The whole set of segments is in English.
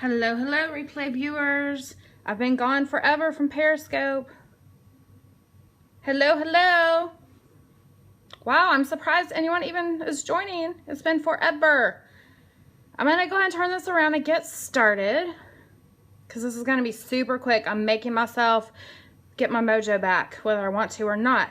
Hello, hello, replay viewers. I've been gone forever from Periscope. Hello, hello. Wow, I'm surprised anyone even is joining. It's been forever. I'm gonna go ahead and turn this around and get started because this is gonna be super quick. I'm making myself get my mojo back, whether I want to or not.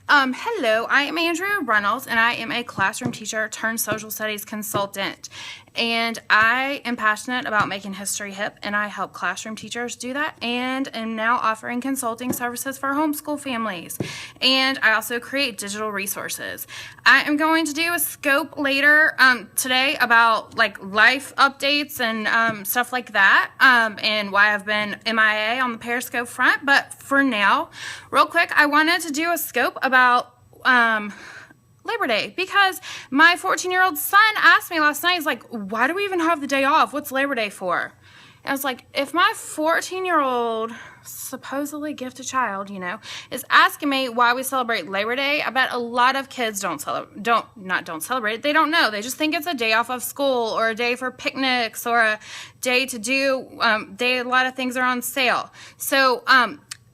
Hello, I am Andrea Reynolds, and I am a classroom teacher turned social studies consultant. And I am passionate about making history hip, and I help classroom teachers do that, and am now offering consulting services for homeschool families. And I also create digital resources. I am going to do a scope later today about like life updates and stuff like that, and why I've been MIA on the Periscope front. But for now, real quick, I wanted to do a scope about Labor Day, because my 14-year-old son asked me last night, he's like, why do we even have the day off? What's Labor Day for? And I was like, if my 14-year-old supposedly gifted child, you know, is asking me why we celebrate Labor Day, I bet a lot of kids don't celebrate it. They don't know. They just think it's a day off of school, or a day for picnics, or a day to do, a lot of things are on sale. So,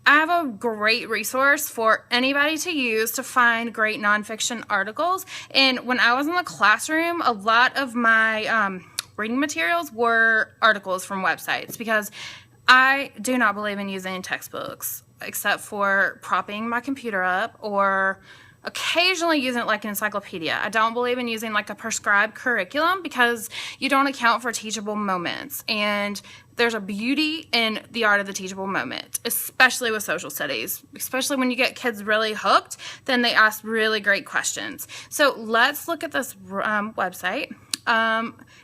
I have a great resource for anybody to use to find great nonfiction articles. And when I was in the classroom, a lot of my reading materials were articles from websites, because I do not believe in using textbooks except for propping my computer up or occasionally using it like an encyclopedia. I don't believe in using like a prescribed curriculum, because you don't account for teachable moments. And there's a beauty in the art of the teachable moment, especially with social studies, especially when you get kids really hooked, then they ask really great questions. So let's look at this website.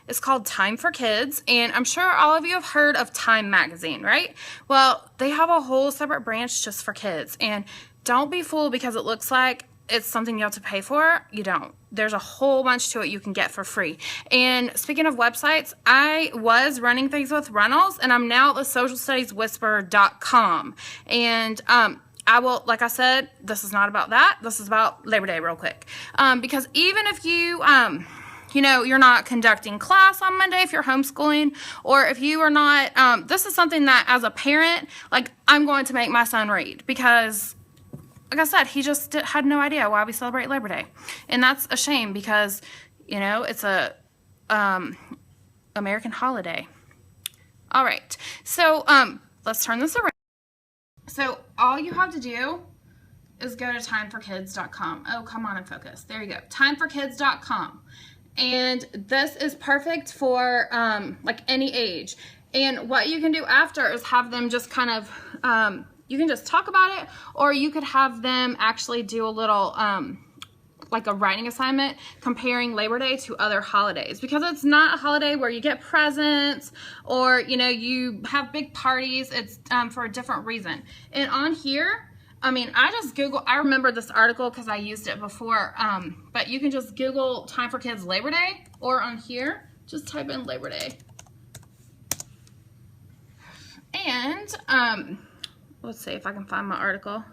It's called Time for Kids, and I'm sure all of you have heard of Time magazine, right? Well, they have a whole separate branch just for kids, and don't be fooled because it looks like it's something you have to pay for. You don't. There's a whole bunch to it you can get for free. And speaking of websites, I was running things with Reynolds, and I'm now at the socialstudieswhisperer.com. And I will, like I said, this is not about that. This is about Labor Day real quick. Because even if you, you know, you're not conducting class on Monday if you're homeschooling, or if you are not, this is something that as a parent, like, I'm going to make my son read, because like I said, he just had no idea why we celebrate Labor Day. And that's a shame, because, you know, it's a American holiday. All right, so let's turn this around. So all you have to do is go to timeforkids.com. Oh, come on and focus. There you go, timeforkids.com. And this is perfect for like any age. And what you can do after is have them just kind of, you can just talk about it, or you could have them actually do a little, like a writing assignment comparing Labor Day to other holidays, because it's not a holiday where you get presents or, you know, you have big parties. It's for a different reason. And on here, I mean, I remember this article because I used it before, but you can just Google Time for Kids Labor Day, or on here, just type in Labor Day. And, let's see if I can find my article.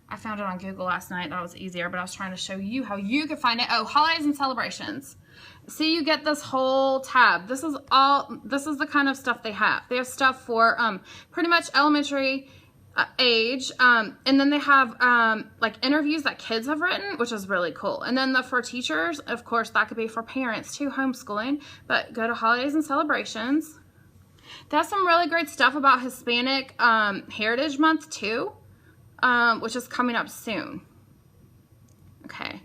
I found it on Google last night. That was easier, but I was trying to show you how you could find it. Oh, holidays and celebrations. See, you get this whole tab. This is the kind of stuff they have. They have stuff for pretty much elementary age, and then they have like interviews that kids have written, which is really cool. And then for teachers, of course, that could be for parents too, homeschooling. But go to holidays and celebrations. That's some really great stuff about Hispanic Heritage Month too, which is coming up soon. Okay,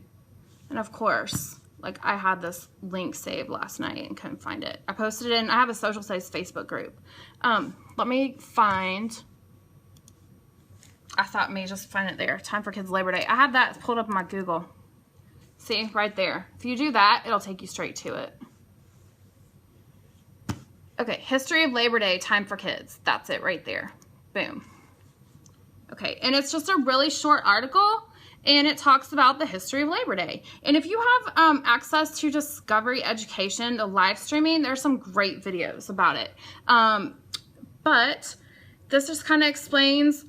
and of course, like, I had this link saved last night and couldn't find it. I posted it in, I have a social studies Facebook group. Let me find, I thought maybe just find it there. Time for Kids Labor Day. I have that pulled up in my Google. See, right there. If you do that, it'll take you straight to it. Okay, History of Labor Day, Time for Kids. That's it right there. Boom. Okay, and it's just a really short article, and it talks about the history of Labor Day. And if you have access to Discovery Education, the live streaming, there's some great videos about it. But this just kind of explains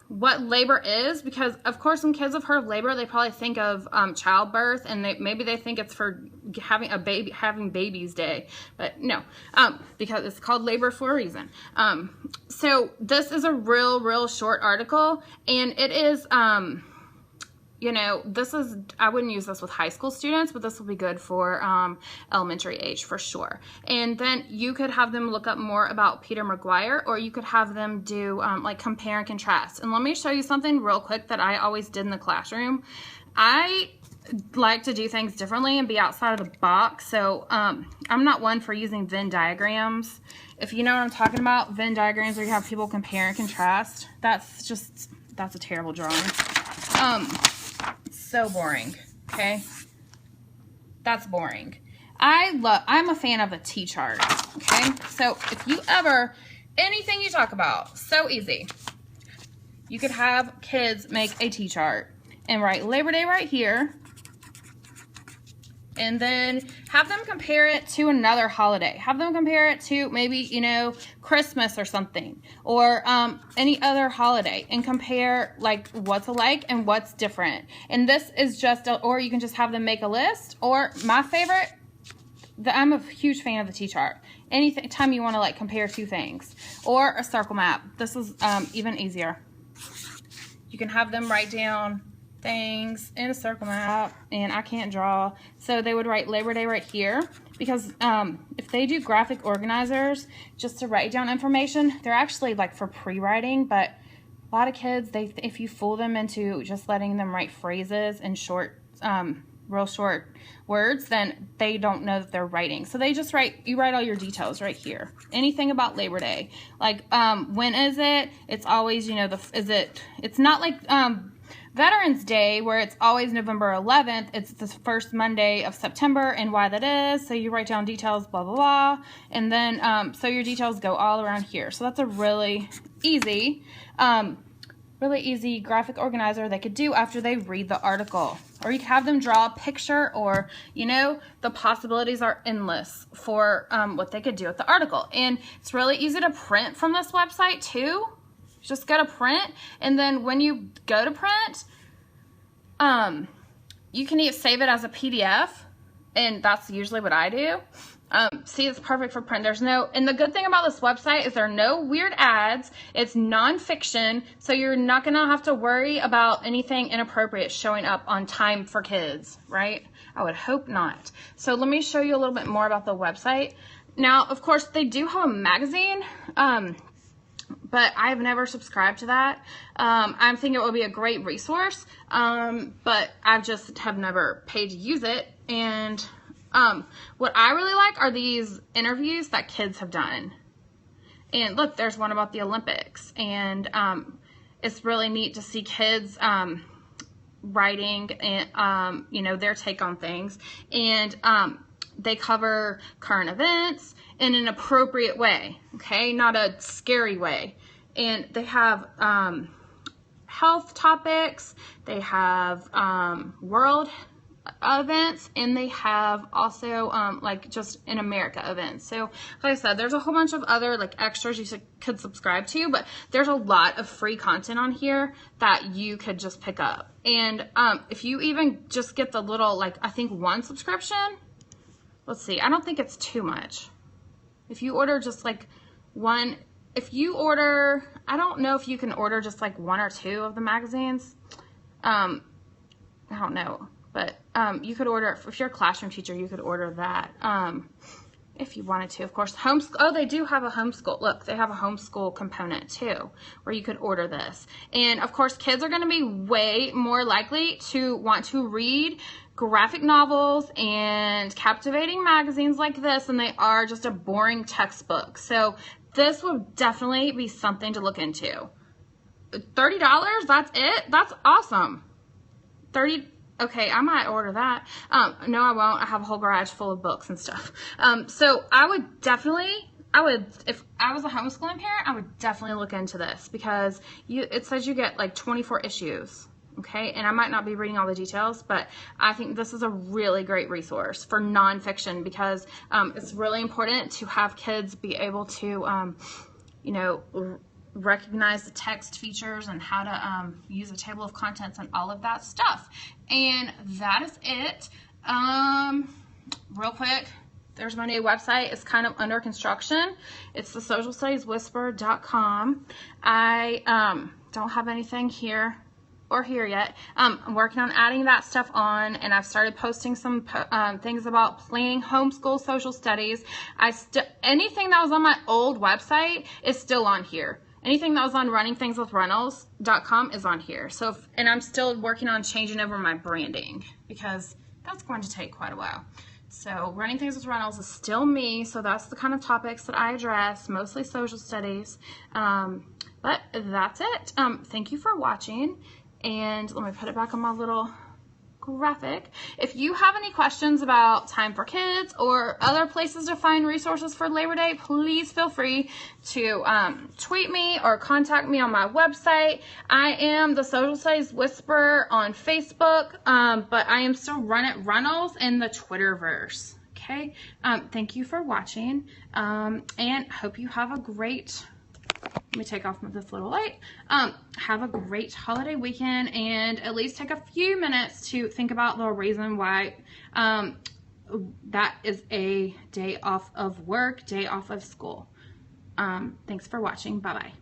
what labor is, because of course when kids have heard of labor, they probably think of childbirth, and maybe they think it's for having babies day, but no, because it's called labor for a reason. So this is a real short article, and it is, you know, I wouldn't use this with high school students, but this will be good for elementary age for sure. And then you could have them look up more about Peter McGuire, or you could have them do like compare and contrast. And let me show you something real quick that I always did in the classroom. I like to do things differently and be outside of the box. So I'm not one for using Venn diagrams. If you know what I'm talking about, Venn diagrams where you have people compare and contrast, that's a terrible drawing. So boring, okay? That's boring. I'm a fan of a T-chart, okay? So if you ever, anything you talk about, so easy. You could have kids make a T-chart and write Labor Day right here, and then have them compare it to another holiday. Have them compare it to maybe, you know, Christmas or something, or any other holiday, and compare like what's alike and what's different. And this is just, or you can just have them make a list, or my favorite, I'm a huge fan of the T-chart. Anytime you want to like compare two things, or a circle map. This is even easier. You can have them write down things in a circle map, and I can't draw, so they would write Labor Day right here, because if they do graphic organizers just to write down information, they're actually like for pre-writing, but a lot of kids, if you fool them into just letting them write phrases in short, real short words, then they don't know that they're writing. So they just you write all your details right here. Anything about Labor Day, like when is it? It's always, you know, it's not like Veterans Day, where it's always November 11th, it's the first Monday of September, and why that is. So you write down details, blah, blah, blah. And then, so your details go all around here. So that's a really easy graphic organizer they could do after they read the article. Or you could have them draw a picture, or, you know, the possibilities are endless for what they could do with the article. And it's really easy to print from this website too. Just go to print, and then when you go to print, you can either save it as a PDF, and that's usually what I do. See, it's perfect for print. And the good thing about this website is there are no weird ads. It's nonfiction, so you're not gonna have to worry about anything inappropriate showing up on Time for Kids, right? I would hope not. So let me show you a little bit more about the website. Now, of course, they do have a magazine, but I've never subscribed to that. I'm thinking it would be a great resource, but I just have never paid to use it. And what I really like are these interviews that kids have done. And look, there's one about the Olympics, and it's really neat to see kids writing and you know, their take on things. And they cover current events in an appropriate way, okay? Not a scary way. And they have health topics, they have world events, and they have also like just in America events. So like I said, there's a whole bunch of other like extras you could subscribe to, but there's a lot of free content on here that you could just pick up. And if you even just get the little, like, I think one subscription, let's see, I don't think it's too much. If you order just like one, if you order, I don't know if you can order just like one or two of the magazines. I don't know, but you could order, if you're a classroom teacher, you could order that if you wanted to. Of course, homeschool, oh, they do have a homeschool. Look, they have a homeschool component too, where you could order this. And of course, kids are going to be way more likely to want to read graphic novels and captivating magazines like this than they are just a boring textbook. So this would definitely be something to look into. $30, that's it? That's awesome. Okay, I might order that. No, I won't. I have a whole garage full of books and stuff. So I would definitely, if I was a homeschooling parent, I would definitely look into this, because it says you get like 24 issues. Okay, and I might not be reading all the details, but I think this is a really great resource for nonfiction, because it's really important to have kids be able to, you know, recognize the text features and how to use a table of contents and all of that stuff. And that is it. real quick, there's my new website. It's kind of under construction. It's the socialstudieswhisperer.com. I don't have anything here or here yet. I'm working on adding that stuff on, and I've started posting some things about planning homeschool social studies. Anything that was on my old website is still on here. Anything that was on runningthingswithreynolds.com is on here. So, and I'm still working on changing over my branding because that's going to take quite a while. So Running Things with Reynolds is still me. So that's the kind of topics that I address, mostly social studies. But that's it. Thank you for watching. And let me put it back on my little graphic. If you have any questions about Time for Kids or other places to find resources for Labor Day, please feel free to tweet me or contact me on my website. I am the Social Studies Whisperer on Facebook, but I am still Reynolds in the Twitterverse. Okay. Thank you for watching, and hope you have a great. Let me take off this little light. Have a great holiday weekend, and at least take a few minutes to think about the reason why that is a day off of work, day off of school. Thanks for watching. Bye-bye.